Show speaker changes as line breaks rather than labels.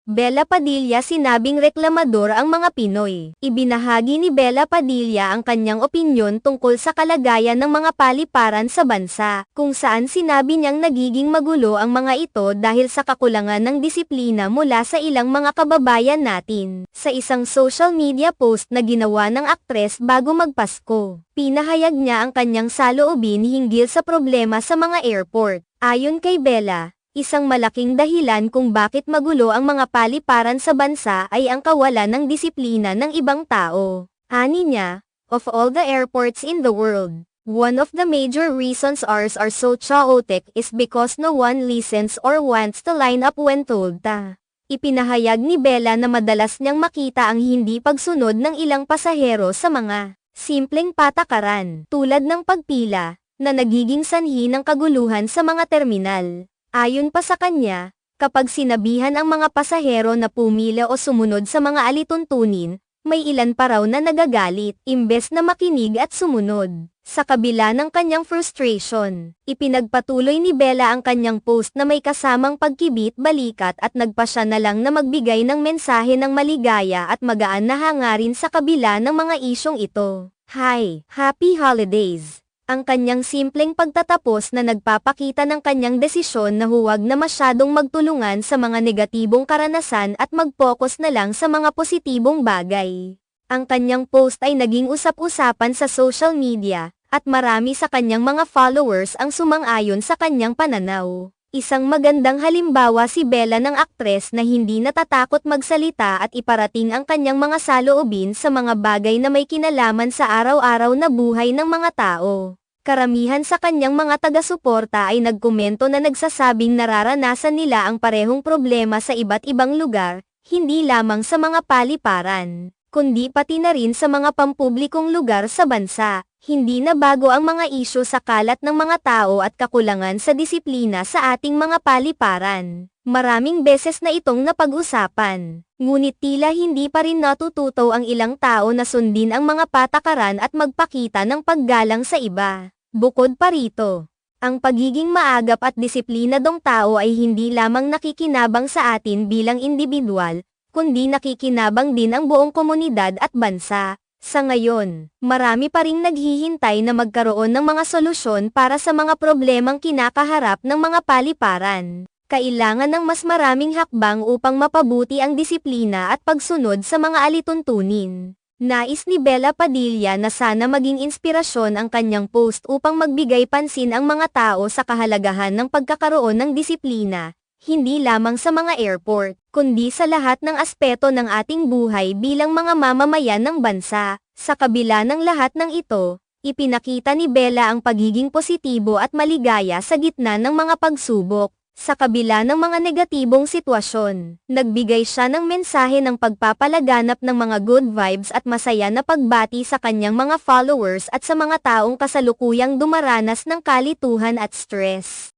Bella Padilla sinabing reklamador ang mga Pinoy. Ibinahagi ni Bella Padilla ang kanyang opinyon tungkol sa kalagayan ng mga paliparan sa bansa, kung saan sinabi niyang nagiging magulo ang mga ito dahil sa kakulangan ng disiplina mula sa ilang mga kababayan natin. Sa isang social media post na ginawa ng aktres bago magpasko, pinahayag niya ang kanyang saloobin hinggil sa problema sa mga airport. Ayon kay Bella, isang malaking dahilan kung bakit magulo ang mga paliparan sa bansa ay ang kawalan ng disiplina ng ibang tao. Ani niya, of all the airports in the world, one of the major reasons ours are so chaotic is because no one listens or wants to line up when told ta. Ipinahayag ni Bella na madalas niyang makita ang hindi pagsunod ng ilang pasahero sa mga simpleng patakaran, tulad ng pagpila, na nagiging sanhi ng kaguluhan sa mga terminal. Ayon pa sa kanya, kapag sinabihan ang mga pasahero na pumila o sumunod sa mga alituntunin, may ilan pa raw na nagagalit, imbes na makinig at sumunod. Sa kabila ng kanyang frustration, ipinagpatuloy ni Bella ang kanyang post na may kasamang pagkibit-balikat at nagpasya na lang na magbigay ng mensahe ng maligaya at magaan na hangarin sa kabila ng mga isyong ito. Hi, Happy Holidays! Ang kanyang simpleng pagtatapos na nagpapakita ng kanyang desisyon na huwag na masyadong magtulungan sa mga negatibong karanasan at mag-focus na lang sa mga positibong bagay. Ang kanyang post ay naging usap-usapan sa social media, at marami sa kanyang mga followers ang sumang-ayon sa kanyang pananaw. Isang magandang halimbawa si Bella ng aktres na hindi natatakot magsalita at iparating ang kanyang mga saloobin sa mga bagay na may kinalaman sa araw-araw na buhay ng mga tao. Karamihan sa kanyang mga taga-suporta ay nagkomento na nagsasabing nararanasan nila ang parehong problema sa iba't ibang lugar, hindi lamang sa mga paliparan, kundi pati na rin sa mga pampublikong lugar sa bansa. Hindi na bago ang mga isyu sa kalat ng mga tao at kakulangan sa disiplina sa ating mga paliparan. Maraming beses na itong napag-usapan. Ngunit tila hindi pa rin natututo ang ilang tao na sundin ang mga patakaran at magpakita ng paggalang sa iba. Bukod pa rito, ang pagiging maagap at disiplinadong tao ay hindi lamang nakikinabang sa atin bilang individual, kundi nakikinabang din ang buong komunidad at bansa. Sa ngayon, marami pa ring naghihintay na magkaroon ng mga solusyon para sa mga problemang kinakaharap ng mga paliparan. Kailangan ng mas maraming hakbang upang mapabuti ang disiplina at pagsunod sa mga alituntunin. Nais ni Bella Padilla na sana maging inspirasyon ang kanyang post upang magbigay pansin ang mga tao sa kahalagahan ng pagkakaroon ng disiplina, hindi lamang sa mga airport, kundi sa lahat ng aspeto ng ating buhay bilang mga mamamayan ng bansa. Sa kabila ng lahat ng ito, ipinakita ni Bella ang pagiging positibo at maligaya sa gitna ng mga pagsubok. Sa kabila ng mga negatibong sitwasyon, nagbigay siya ng mensahe ng pagpapalaganap ng mga good vibes at masaya na pagbati sa kanyang mga followers at sa mga taong kasalukuyang dumaranas ng kalituhan at stress.